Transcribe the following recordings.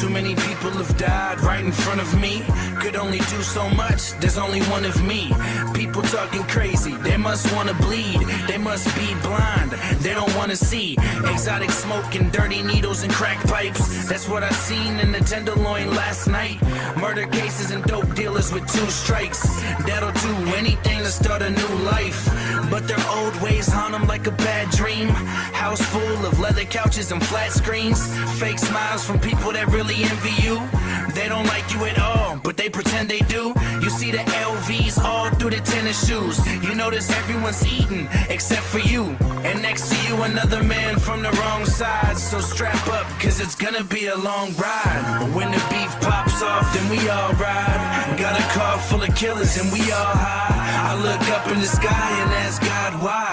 Too many people have died right in front of me. Could only do so much, there's only one of me. People talking crazy, they must wanna bleed. They must be blind, they don't wanna see. Exotic smoke and dirty needles and crack pipes. That's what I seen in the Tenderloin last night. Murder cases and dope dealers with 2 strikes. That'll do anything to start a new life. But their old ways haunt them like a bad dream. House full of leather couches and flat screens. Fake smiles from people that really envy you. They don't like you at all, but they pretend they do. You see the LVs all through the tennis shoes. You notice everyone's eating except for you. And next to you another man from the wrong side. So strap up, cause it's gonna be a long ride. But when the beef pops off, then we all ride. Got a car full of killers and we all high. I look up in the sky and ask God why.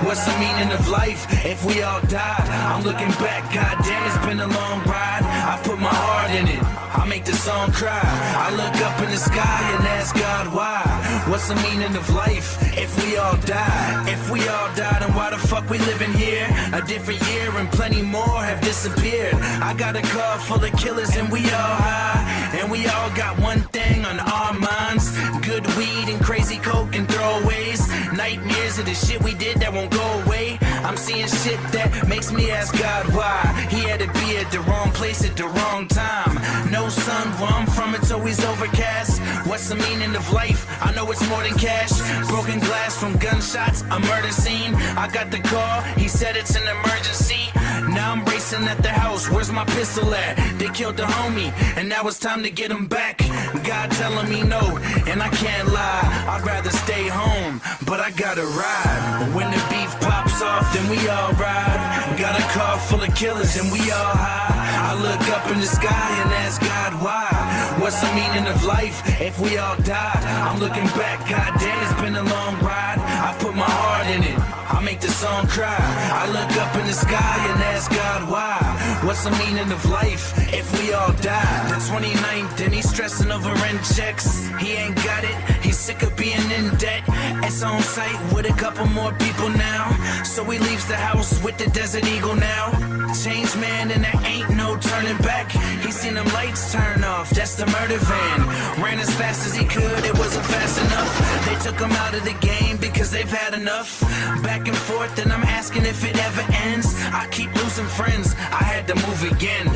What's the meaning of life if we all died? I'm looking back, goddamn, it's been a long ride. I put my heart in it, I make the song cry. I look up in the sky and ask God why. What's the meaning of life if we all die? If we all die, then why the fuck we living here? A different year and plenty more have disappeared. I got a car full of killers and we all high. And we all got one thing on our minds. Good weed and crazy coke and throwaways. Nightmares of the shit we did that won't go away. I'm seeing shit that makes me ask God why. He had to be at the wrong place at the wrong time. No sun where I'm from, it's always overcast. What's the meaning of life? I know it's more than cash. Broken glass from gunshots, a murder scene. I got the call, he said it's an emergency. Now I'm racing at the house, where's my pistol at? They killed the homie, and now it's time to get him back. God telling me no, and I can't lie. I'd rather stay home, but I gotta ride. When the beef pops off, then we all ride. Got a car full of killers and we all high. I look up in the sky and ask God why. What's the meaning of life if we all died? I'm looking back, goddamn, it's been a long ride. I put my heart in it, I make the song cry. I look up in the sky and ask God why. What's the meaning of life if we all die? The 29th and he's stressing over rent checks. He ain't got it, he's sick of being in debt. It's on site with a couple more people now. So he leaves the house with the Desert Eagle now. Changed man and there ain't no turning back. He seen them lights turn off, that's the murder van. Ran as fast as he could, it wasn't fast enough. They took him out of the game because they've had enough. Back and forth and I'm asking if it ever ends. I keep losing friends, I had to move again.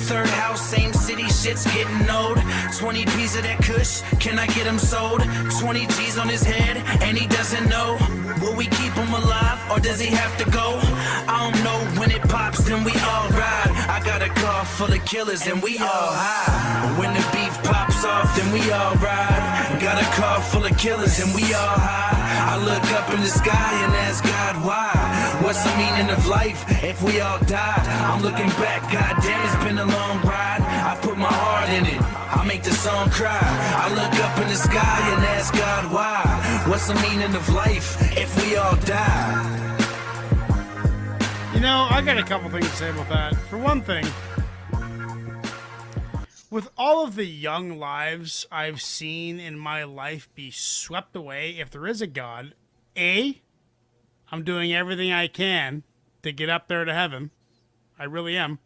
Third house, same city, shit's getting old. 20 P's of that kush, can I get him sold? 20 G's on his head and he doesn't know. Will we keep him alive or does he have to go? I don't know, when it pops then we all ride. I got a car full of killers and we all high. When the beef pops off then we all ride. Got a car full of killers and we all high. I look up in the sky and ask God why. What's the meaning of life if we all died? I'm looking back, goddamn, it's been a long ride. I put my heart in it, I make the song cry. I look up in the sky and ask God why. What's the meaning of life if we all die? You know, I got a couple things to say about that. For one thing, with all of the young lives I've seen in my life be swept away, if there is a God, A, I'm doing everything I can to get up there to heaven. I really am.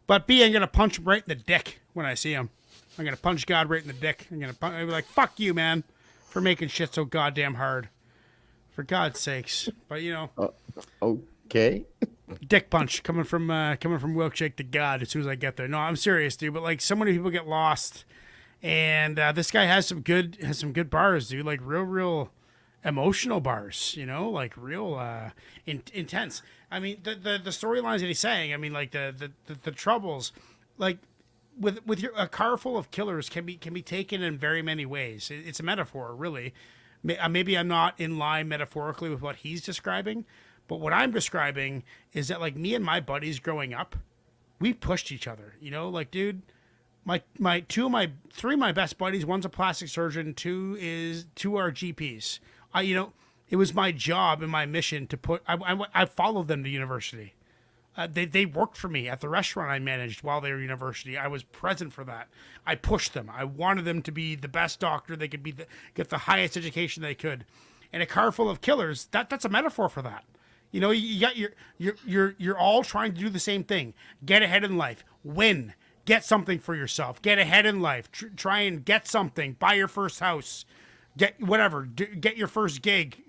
But B, I'm going to punch him right in the dick when I see him. I'm going to punch God right in the dick. I'm be like, fuck you, man, for making shit so goddamn hard. For God's sakes. But, you know. Okay. Dick punch coming from milkshake to God as soon as I get there. No, I'm serious, dude. But like, so many people get lost, and this guy has some good bars, dude. Like real emotional bars, you know, like real intense. I mean, the storylines that he's saying. I mean, like the troubles, like with a car full of killers can be taken in very many ways. It's a metaphor, really. Maybe I'm not in line metaphorically with what he's describing. But what I'm describing is that, like, me and my buddies growing up, we pushed each other. You know, like, dude, three of my best buddies, one's a plastic surgeon, two are GPs. It was my job and my mission to put. I followed them to university. They worked for me at the restaurant I managed while they were in university. I was present for that. I pushed them. I wanted them to be the best doctor they could be, get the highest education they could. And a car full of killers, that's a metaphor for that. You know, you're all trying to do the same thing. Get ahead in life. Win. get something for yourself, get ahead in life, try and get something, buy your first house, get whatever, get your first gig,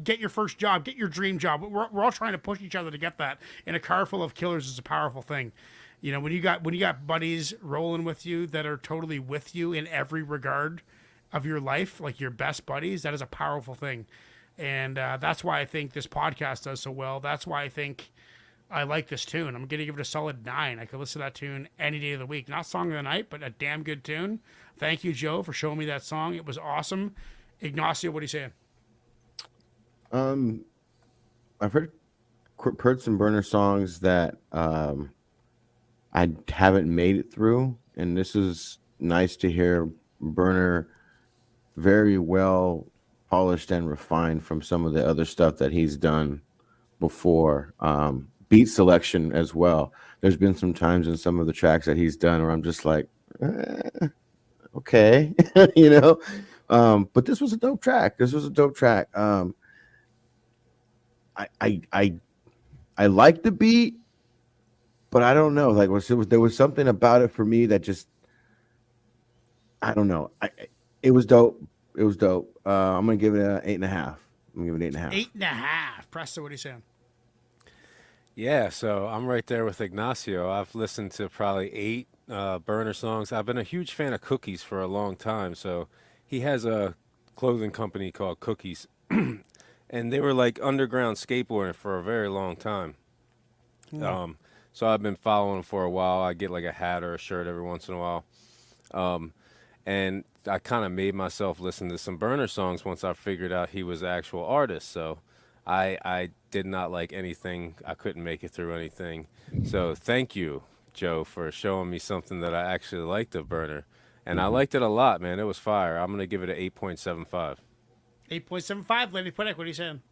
get your first job, get your dream job. We're all trying to push each other to get that. And a car full of killers is a powerful thing. You know, when you got buddies rolling with you that are totally with you in every regard of your life, like your best buddies, that is a powerful thing. And that's why I think this podcast does so well. That's why I think I like this tune. I'm going to give it a solid 9. I could listen to that tune any day of the week. Not song of the night, but a damn good tune. Thank you, Joe, for showing me that song. It was awesome. Ignacio, what are you saying? I've heard some Berner songs that I haven't made it through, and this is nice to hear Berner very well polished and refined from some of the other stuff that he's done before. Beat selection as well. There's been some times in some of the tracks that he's done where I'm just like, okay, you know. But this was a dope track. I like the beat, but I don't know. Like, there was something about it for me that just, I don't know. It was dope. I'm gonna give it an 8.5. I'm gonna give it 8.5. 8.5. Presto, what are you saying? Yeah, so I'm right there with Ignacio. I've listened to probably 8 Berner songs. I've been a huge fan of Cookies for a long time. So he has a clothing company called Cookies, and they were like underground skateboarding for a very long time. So I've been following him for a while. I get like a hat or a shirt every once in a while. And I kind of made myself listen to some Berner songs once I figured out he was an actual artist. So I did not like anything. I couldn't make it through anything. So thank you, Joe, for showing me something that I actually liked of Berner. And I liked it a lot, man. It was fire. I'm going to give it an 8.75. 8.75. Lady Puttick, what are you saying?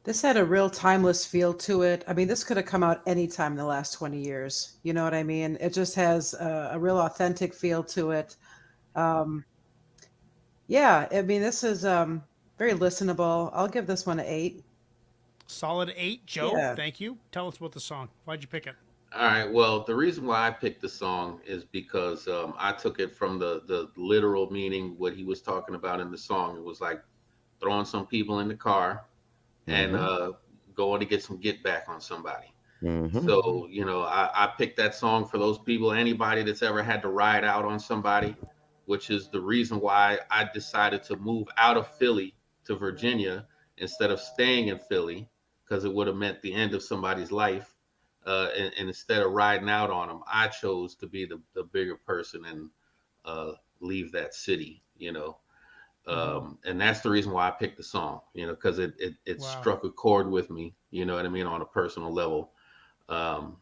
This had a real timeless feel to it. I mean, this could have come out any time in the last 20 years. You know what I mean? It just has a real authentic feel to it. Yeah, I mean, this is very listenable. I'll give this one an 8. Solid 8. Joe, Yeah. thank you. Tell us about the song. Why'd you pick it? All right. Well, the reason why I picked the song is because I took it from the literal meaning, what he was talking about in the song. It was like throwing some people in the car and going to get some get back on somebody. So, you know, I picked that song for those people, anybody that's ever had to ride out on somebody, which is the reason why I decided to move out of Philly to Virginia instead of staying in Philly, because it would have meant the end of somebody's life. And instead of riding out on them, I chose to be the bigger person and leave that city, you know. And that's the reason why I picked the song, you know, because it Wow. struck a chord with me, you know what I mean, on a personal level. You know,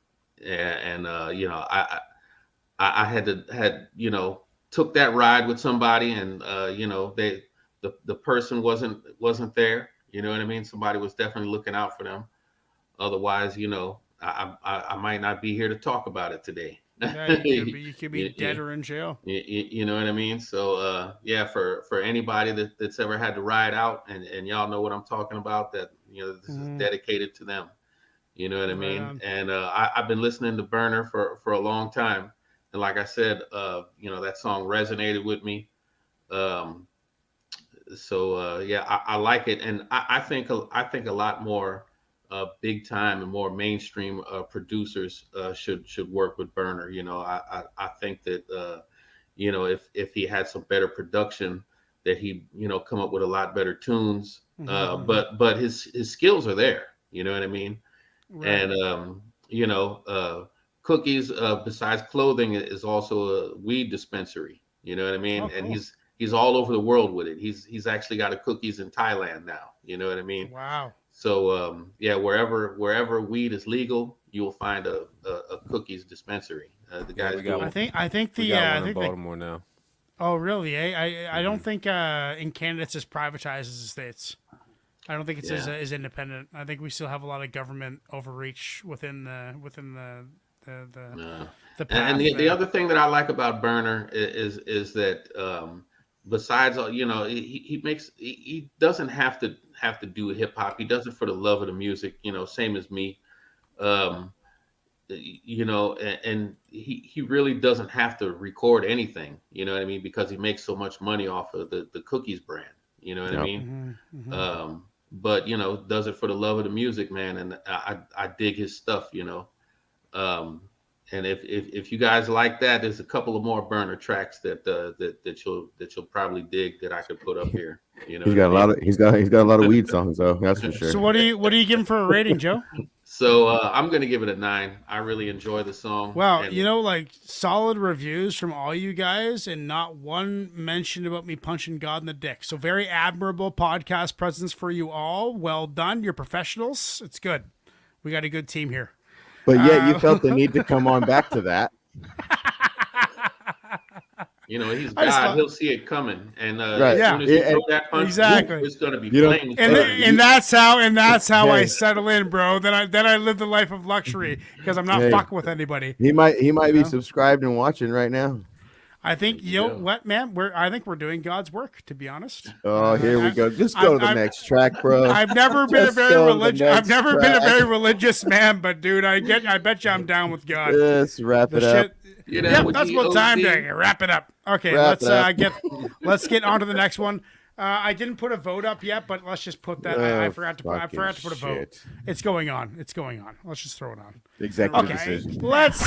I had you know, took that ride with somebody, and you know, the person wasn't there, you know what I mean. Somebody was definitely looking out for them. Otherwise, you know, I might not be here to talk about it today. Yeah, you could be dead or in jail. You know what I mean? So yeah, for anybody that's ever had to ride out, and y'all know what I'm talking about, that, you know, this is dedicated to them. You know what I mean? on. And I've been listening to Berner for a long time, and like I said, you know, that song resonated with me. Yeah, I like it, and I think a lot more big time and more mainstream producers should work with Berner. You know, I think that you know, if he had some better production, that he, you know, come up with a lot better tunes. But his skills are there. You know what I mean? Right. And you know, Cookies, besides clothing, is also a weed dispensary. You know what I mean? Oh, And cool. he's all over the world with it. He's actually got a Cookies in Thailand now. You know what I mean? Wow. So yeah, wherever weed is legal, you will find a Cookies dispensary. The Yeah, guys we got doing. I think We the got I one in think the, Baltimore now. oh really? I don't think in Canada it's as privatized as the States. I don't think it's Yeah. as independent. I think we still have a lot of government overreach within the path. And the there. other thing that I like about Berner is that besides all, you know, he doesn't have to do hip hop. He does it for the love of the music. You know, same as me. Um, you know, and he really doesn't have to record anything, you know what I mean, because he makes so much money off of the cookies brand, you know what I Yep. mean. Mm-hmm. But you know, does it for the love of the music, man, and I dig his stuff, you know. And if you guys like that, there's a couple of more Burner tracks that you'll probably dig that I could put up here. You know, He's what got I a lot mean? of he's got a lot of weed songs though. That's for sure. So what do you give him for a rating, Joe? So I'm gonna give it a 9. I really enjoy the song. Wow, and you know, like solid reviews from all you guys, and not one mention about me punching God in the dick. So very admirable podcast presence for you all. Well done, you're professionals. It's good. We got a good team here. But yet you felt the need to come on back to that. you know, he's I just God. thought- He'll see it coming, and Right. as soon as he Yeah, throw that punch, exactly. it's gonna be You don't- flames. And, burning. and that's how I Hey. settle in, bro. Then I live the life of luxury because I'm not Hey. fucking with anybody. He might You be know? subscribed and watching right now. I think you know Yeah. what, man. I think we're doing God's work, to be honest. Oh, here we go. Just go to the I'm- next track, bro. I've never been a Just very go to the religious. I've next never been a track. very religious man, but dude, I bet you I'm down with God. Just wrap The it up. shit. You know, Yep, with that's what GOD. time to wrap it up. Okay, Wrap let's it up. let's get on to the next one. I didn't put a vote up yet, but let's just put that. I Oh, forgot to put. I forgot to put a vote. shit. It's going on. It's going on. Let's just throw it on. Executive Okay, decision. let's